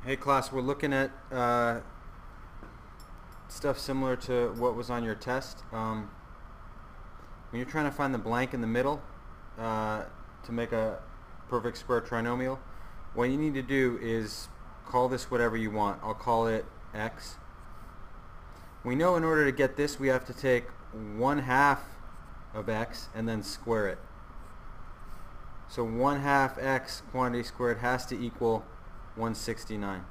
Hey class, we're looking at stuff similar to what was on your test. When you're trying to find the blank in the middle to make a perfect square trinomial, what you need to do is call this whatever you want. I'll call it x. We know in order to get this we have to take 1/2 of x and then square it. So 1/2 x quantity squared has to equal 169.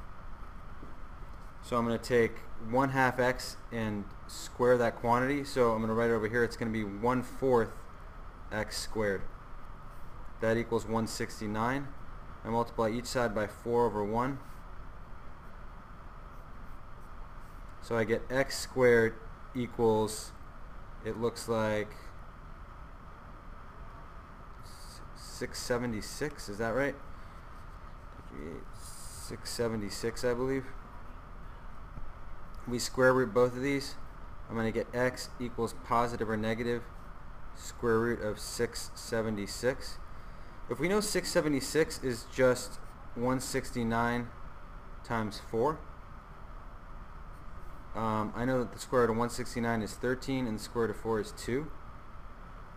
So I'm going to take 1/2 x and square that quantity. So I'm going to write it over here. It's going to be 1/4 x squared. That equals 169. I multiply each side by 4/1. So I get x squared equals, it looks like 676. Is that right? 676, I believe. We square root both of these. I'm going to get x equals positive or negative square root of 676. If we know 676 is just 169 times 4, I know that the square root of 169 is 13 and the square root of 4 is 2.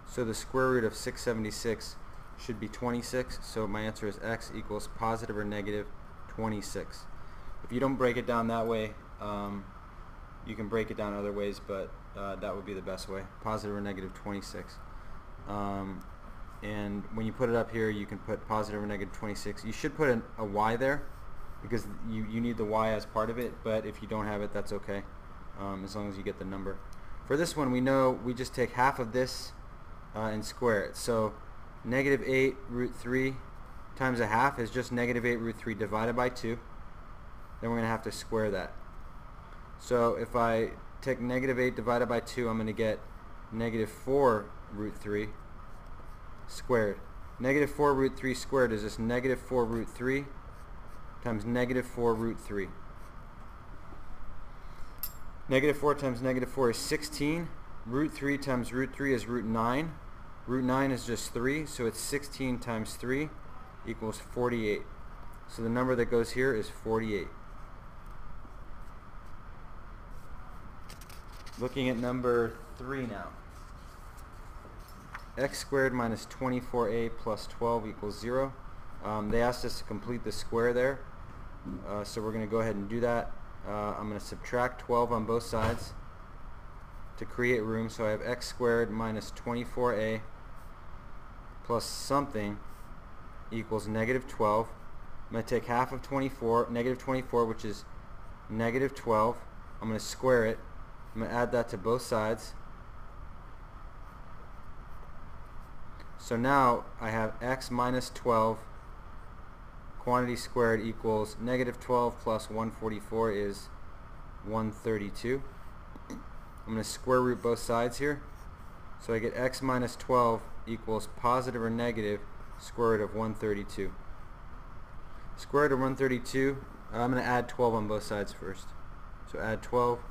So the square root of 676 should be 26. So my answer is x equals positive or negative 26. If you don't break it down that way, you can break it down other ways, but that would be the best way. Positive or negative 26. And when you put it up here, you can put positive or negative 26. You should put a y there because you need the y as part of it, but if you don't have it, that's okay, as long as you get the number. For this one, we know we just take half of this and square it. So negative 8 root 3 times 1/2 is just negative 8 root 3 divided by 2. Then we're going to have to square that. So if I take negative 8 divided by 2, I'm going to get negative 4 root 3 squared. Negative 4 root 3 squared is just negative 4 root 3 times negative 4 root 3. Negative 4 times negative 4 is 16. Root 3 times root 3 is root 9. Root 9 is just 3, so it's 16 times 3 equals 48. So the number that goes here is 48. Looking at number 3 now. X squared minus 24a plus 12 equals 0. They asked us to complete the square there, so we're going to go ahead and do that. I'm going to subtract 12 on both sides to create room. So I have x squared minus 24a plus something equals negative 12. I'm going to take half of 24, negative 24, which is negative 12. I'm going to square it. I'm going to add that to both sides. So now I have x minus 12 quantity squared equals negative 12 plus 144 is 132. I'm going to square root both sides here. So I get x minus 12 equals positive or negative square root of 132. Square root of 132, I'm going to add 12 on both sides first. So add 12.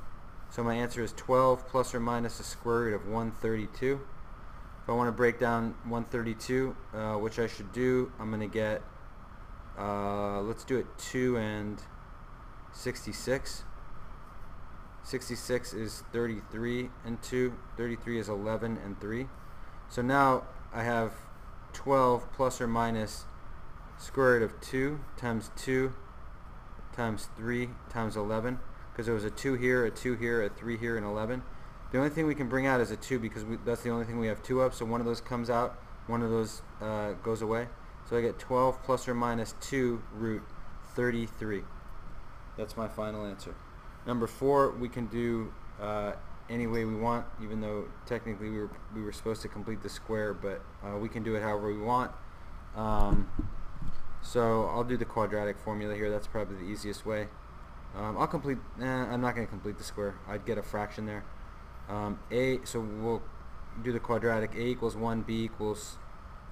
So my answer is 12 plus or minus the square root of 132. If I want to break down 132, which I should do, I'm going to get, let's do it 2 and 66. 66 is 33 and 2. 33 is 11 and 3. So now I have 12 plus or minus square root of 2 times 3 times 11, because there was a 2 here, a 2 here, a 3 here, and 11. The only thing we can bring out is a 2 because that's the only thing we have 2 of, so one of those comes out, one of those goes away. So I get 12 plus or minus 2 root 33. That's my final answer. Number 4 we can do any way we want, even though technically we were supposed to complete the square, but we can do it however we want. So I'll do the quadratic formula here. That's probably the easiest way. I'm not going to complete the square. I'd get a fraction there. So we'll do the quadratic. A equals 1, B equals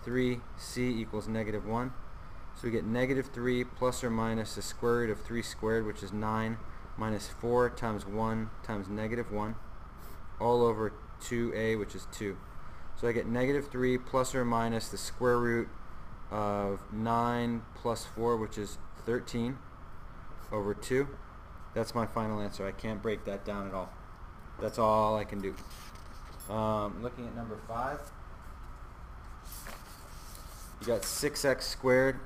3, C equals negative 1. So we get negative 3 plus or minus the square root of 3 squared, which is 9, minus 4 times 1 times negative 1, all over 2a, which is 2. So I get negative 3 plus or minus the square root of 9 plus 4, which is 13. over 2. That's my final answer. I can't break that down at all. That's all I can do. Looking at number 5, you got 6x squared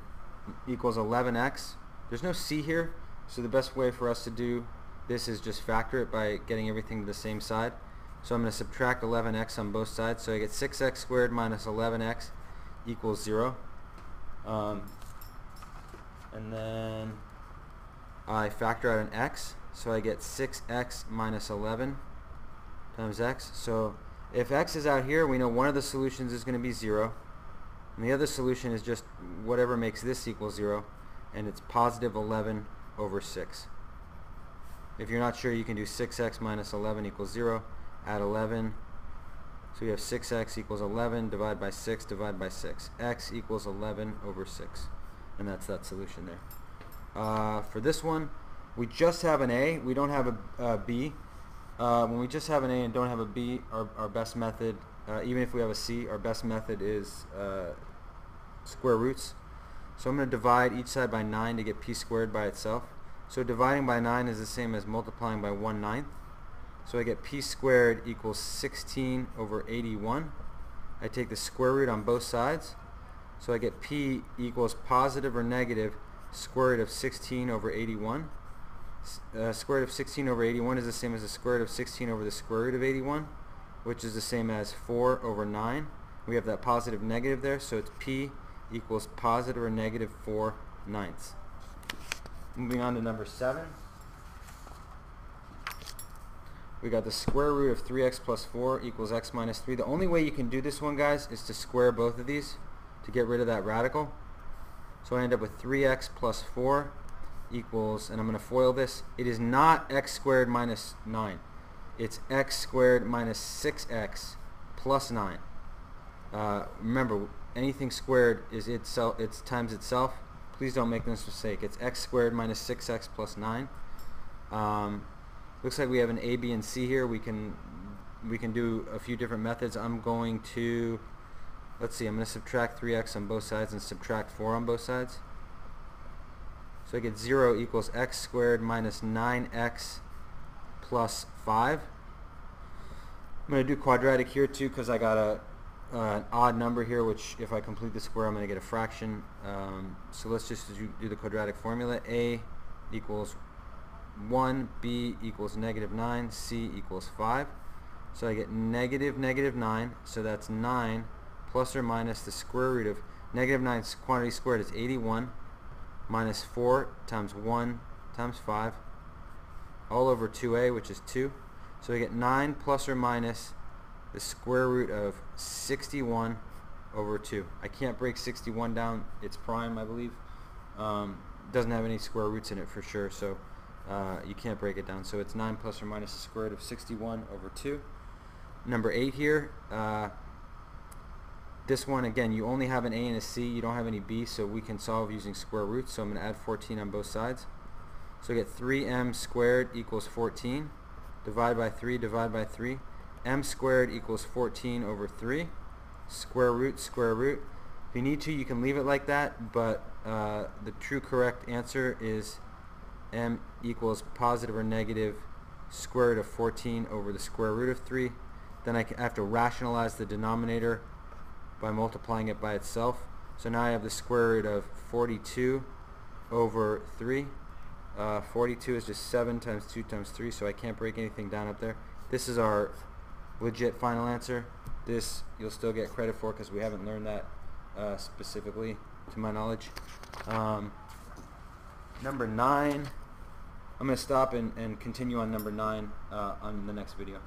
equals 11x. There's no c here, so the best way for us to do this is just factor it by getting everything to the same side. So I'm going to subtract 11x on both sides. So I get 6x squared minus 11x equals 0. And then I factor out an x, so I get 6x minus 11 times x. So if x is out here, we know one of the solutions is going to be 0, and the other solution is just whatever makes this equal 0, and it's positive 11 over 6. If you're not sure, you can do 6x minus 11 equals 0, add 11, so we have 6x equals 11, divide by 6, divide by 6. X equals 11 over 6, and that's that solution there. For this one, we just have an A, we don't have a B. When we just have an A and don't have a B, our best method, even if we have a C, our best method is square roots. So I'm going to divide each side by 9 to get p squared by itself. So dividing by 9 is the same as multiplying by 1/9. So I get p squared equals 16 over 81. I take the square root on both sides. So I get p equals positive or negative square root of 16 over 81. Square root of 16 over 81 is the same as the square root of 16 over the square root of 81, which is the same as 4 over 9. We have that positive negative there, so it's p equals positive or negative 4/9. Moving on to number 7. We got the square root of 3x plus 4 equals x minus 3. The only way you can do this one, guys, is to square both of these to get rid of that radical. So I end up with 3x plus 4 equals, and I'm going to FOIL this, it is not x squared minus 9. It's x squared minus 6x plus 9. Remember, anything squared is itself, it's times itself. Please don't make this mistake. It's x squared minus 6x plus 9. Looks like we have an A, B, and C here. We can do a few different methods. I'm going to, let's see, I'm going to subtract 3x on both sides and subtract 4 on both sides. So I get 0 equals x squared minus 9x plus 5. I'm going to do quadratic here too because I got an odd number here, which if I complete the square I'm going to get a fraction. So let's just do the quadratic formula. A equals 1, B equals negative 9, C equals 5. So I get negative 9, so that's 9 plus or minus the square root of negative 9 quantity squared is 81 minus 4 times 1 times 5 all over 2a, which is 2. So I get 9 plus or minus the square root of 61 over 2. I can't break 61 down. It's prime, I believe. Doesn't have any square roots in it for sure, so you can't break it down. So it's 9 plus or minus the square root of 61 over 2. Number 8 here. This one, again, you only have an A and a C. You don't have any B, so we can solve using square roots. So I'm going to add 14 on both sides. So I get 3m squared equals 14. Divide by 3, divide by 3. M squared equals 14 over 3. Square root, square root. If you need to, you can leave it like that, but the true correct answer is m equals positive or negative square root of 14 over the square root of 3. Then I have to rationalize the denominator by multiplying it by itself. So now I have the square root of 42 over 3. 42 is just 7 times 2 times 3, so I can't break anything down up there. This is our legit final answer. This you'll still get credit for because we haven't learned that specifically to my knowledge. Number 9, I'm going to stop and continue on number 9 on the next video.